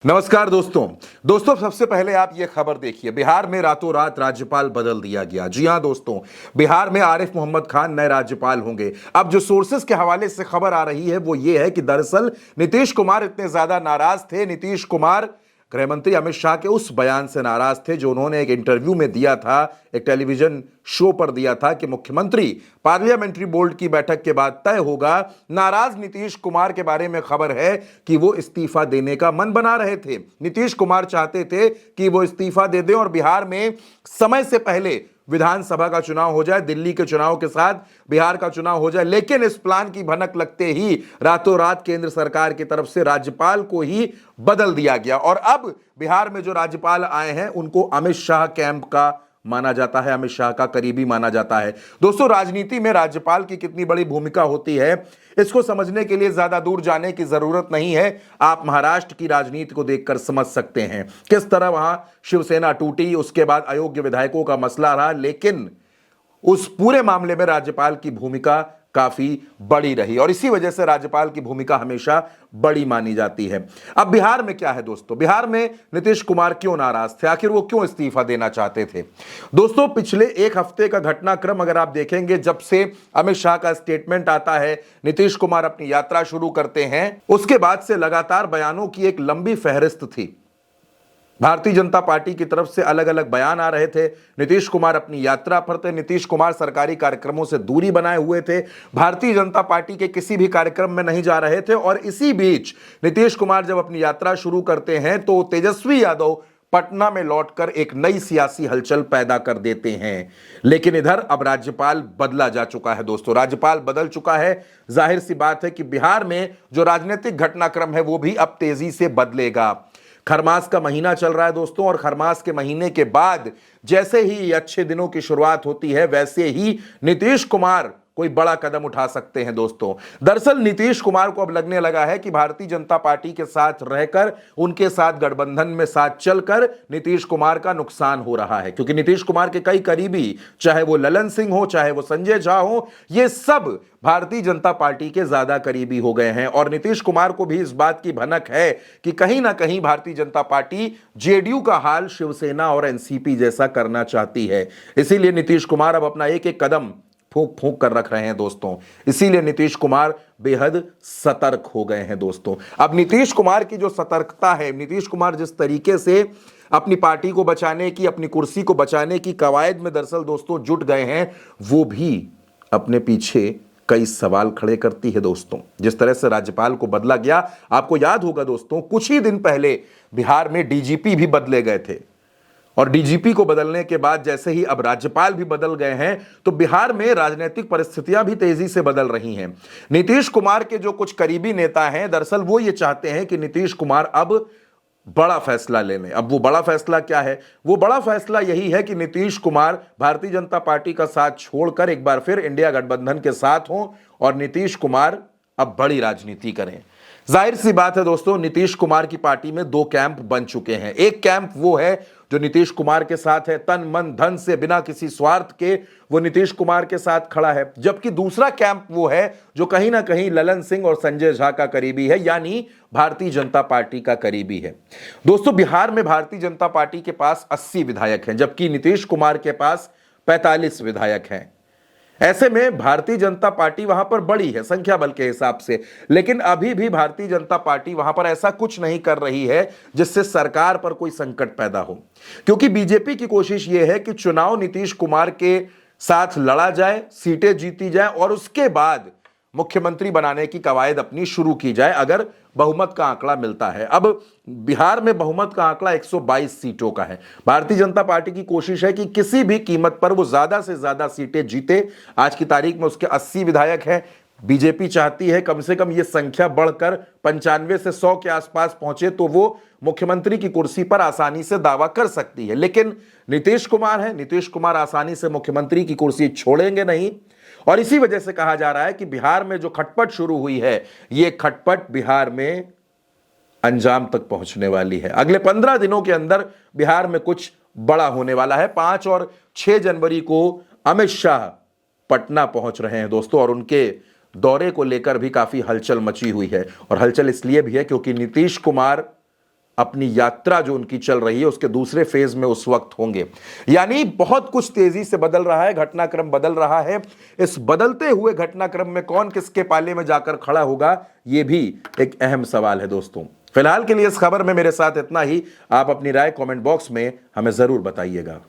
नमस्कार दोस्तों सबसे पहले आप ये खबर देखिए। बिहार में रातों रात राज्यपाल बदल दिया गया। जी हां दोस्तों, बिहार में आरिफ मोहम्मद खान नए राज्यपाल होंगे। अब जो सोर्सेस के हवाले से खबर आ रही है वो ये है कि दरअसल नीतीश कुमार इतने ज्यादा नाराज थे। नीतीश कुमार गृह मंत्री अमित शाह के उस बयान से नाराज थे जो उन्होंने एक इंटरव्यू में दिया था, एक टेलीविजन शो पर दिया था कि मुख्यमंत्री पार्लियामेंट्री बोर्ड की बैठक के बाद तय होगा। नाराज नीतीश कुमार के बारे में खबर है कि वो इस्तीफा देने का मन बना रहे थे। नीतीश कुमार चाहते थे कि वो इस्तीफा दे दें और बिहार में समय से पहले विधानसभा का चुनाव हो जाए, दिल्ली के चुनाव के साथ बिहार का चुनाव हो जाए। लेकिन इस प्लान की भनक लगते ही रातों रात केंद्र सरकार की तरफ से राज्यपाल को ही बदल दिया गया और अब बिहार में जो राज्यपाल आए हैं उनको अमित शाह कैंप का माना जाता है, अमित शाह का करीबी माना जाता है। दोस्तों, राजनीति में राज्यपाल की कितनी बड़ी भूमिका होती है इसको समझने के लिए ज्यादा दूर जाने की जरूरत नहीं है। आप महाराष्ट्र की राजनीति को देखकर समझ सकते हैं किस तरह वहां शिवसेना टूटी, उसके बाद अयोग्य विधायकों का मसला रहा, लेकिन उस पूरे मामले में राज्यपाल की भूमिका काफी बड़ी रही और इसी वजह से राज्यपाल की भूमिका हमेशा बड़ी मानी जाती है। अब बिहार में क्या है दोस्तों, बिहार में नीतीश कुमार क्यों नाराज थे, आखिर वो क्यों इस्तीफा देना चाहते थे। दोस्तों, पिछले एक हफ्ते का घटनाक्रम अगर आप देखेंगे, जब से अमित शाह का स्टेटमेंट आता है, नीतीश कुमार अपनी यात्रा शुरू करते हैं, उसके बाद से लगातार बयानों की एक लंबी फहरिस्त थी। भारतीय जनता पार्टी की तरफ से अलग अलग बयान आ रहे थे। नीतीश कुमार अपनी यात्रा पर थे, नीतीश कुमार सरकारी कार्यक्रमों से दूरी बनाए हुए थे, भारतीय जनता पार्टी के किसी भी कार्यक्रम में नहीं जा रहे थे। और इसी बीच नीतीश कुमार जब अपनी यात्रा शुरू करते हैं तो तेजस्वी यादव पटना में लौटकर एक नई सियासी हलचल पैदा कर देते हैं। लेकिन इधर अब राज्यपाल बदला जा चुका है दोस्तों, राज्यपाल बदल चुका है। जाहिर सी बात है कि बिहार में जो राजनीतिक घटनाक्रम है वो भी अब तेजी से बदलेगा। खरमास का महीना चल रहा है दोस्तों और खरमास के महीने के बाद जैसे ही अच्छे दिनों की शुरुआत होती है वैसे ही नीतीश कुमार कोई बड़ा कदम उठा सकते हैं दोस्तों। दरअसल नीतीश कुमार को अब लगने लगा है कि भारतीय जनता पार्टी के साथ रहकर, उनके साथ गठबंधन में साथ चलकर नीतीश कुमार का नुकसान हो रहा है, क्योंकि नीतीश कुमार के कई करीबी, चाहे वो ललन सिंह हो, चाहे वो संजय झा हो, ये सब भारतीय जनता पार्टी के ज्यादा करीबी हो गए हैं। और नीतीश कुमार को भी इस बात की भनक है कि कहीं ना कहीं भारतीय जनता पार्टी जेडीयू का हाल शिवसेना और एनसीपी जैसा करना चाहती है। इसीलिए नीतीश कुमार अब अपना एक एक कदम फूंक फूंक कर रख रहे हैं दोस्तों। इसीलिए नीतीश कुमार बेहद सतर्क हो गए हैं दोस्तों। अब नीतीश कुमार की जो सतर्कता है, नीतीश कुमार जिस तरीके से अपनी पार्टी को बचाने की, अपनी कुर्सी को बचाने की कवायद में दरअसल दोस्तों जुट गए हैं, वो भी अपने पीछे कई सवाल खड़े करती है दोस्तों। जिस तरह से राज्यपाल को बदला गया, आपको याद होगा दोस्तों, कुछ ही दिन पहले बिहार में डीजीपी भी बदले गए थे और डीजीपी को बदलने के बाद जैसे ही अब राज्यपाल भी बदल गए हैं तो बिहार में राजनीतिक परिस्थितियां भी तेजी से बदल रही हैं। नीतीश कुमार के जो कुछ करीबी नेता हैं दरअसल वो ये चाहते हैं कि नीतीश कुमार अब बड़ा फैसला ले लें। अब वो बड़ा फैसला क्या है? वो बड़ा फैसला यही है कि नीतीश कुमार भारतीय जनता पार्टी का साथ छोड़कर एक बार फिर इंडिया गठबंधन के साथ हों और नीतीश कुमार अब बड़ी राजनीति करें। जाहिर सी बात है दोस्तों, नीतीश कुमार की पार्टी में दो कैंप बन चुके हैं। एक कैंप वो है जो नीतीश कुमार के साथ है, तन मन धन से बिना किसी स्वार्थ के वो नीतीश कुमार के साथ खड़ा है, जबकि दूसरा कैंप वो है जो कहीं ना कहीं ललन सिंह और संजय झा का करीबी है, यानी भारतीय जनता पार्टी का करीबी है। दोस्तों, बिहार में भारतीय जनता पार्टी के पास 80 विधायक हैं, जबकि नीतीश कुमार के पास 45 विधायक हैं। ऐसे में भारतीय जनता पार्टी वहां पर बड़ी है संख्या बल के हिसाब से, लेकिन अभी भी भारतीय जनता पार्टी वहां पर ऐसा कुछ नहीं कर रही है जिससे सरकार पर कोई संकट पैदा हो, क्योंकि बीजेपी की कोशिश यह है कि चुनाव नीतीश कुमार के साथ लड़ा जाए, सीटें जीती जाए और उसके बाद मुख्यमंत्री बनाने की कवायद अपनी शुरू की जाए अगर बहुमत का आंकड़ा मिलता है। अब बिहार में बहुमत का आंकड़ा 122 सीटों का है। भारतीय जनता पार्टी की कोशिश है कि किसी भी कीमत पर वो ज्यादा से ज्यादा सीटें जीते। आज की तारीख में उसके 80 विधायक हैं। बीजेपी चाहती है कम से कम ये संख्या बढ़कर 95 से 100 के आसपास पहुंचे तो वो मुख्यमंत्री की कुर्सी पर आसानी से दावा कर सकती है। लेकिन नीतीश कुमार है, नीतीश कुमार आसानी से मुख्यमंत्री की कुर्सी छोड़ेंगे नहीं और इसी वजह से कहा जा रहा है कि बिहार में जो खटपट शुरू हुई है, ये खटपट बिहार में अंजाम तक पहुंचने वाली है। अगले 15 दिनों के अंदर बिहार में कुछ बड़ा होने वाला है। 5 और 6 जनवरी को अमित शाह पटना पहुंच रहे हैं दोस्तों और उनके दौरे को लेकर भी काफी हलचल मची हुई है और हलचल इसलिए भी है क्योंकि नीतीश कुमार अपनी यात्रा जो उनकी चल रही है उसके दूसरे फेज में उस वक्त होंगे। यानी बहुत कुछ तेजी से बदल रहा है, घटनाक्रम बदल रहा है। इस बदलते हुए घटनाक्रम में कौन किसके पाले में जाकर खड़ा होगा, यह भी एक अहम सवाल है दोस्तों। फिलहाल के लिए इस खबर में मेरे साथ इतना ही। आप अपनी राय कमेंट बॉक्स में हमें जरूर बताइएगा।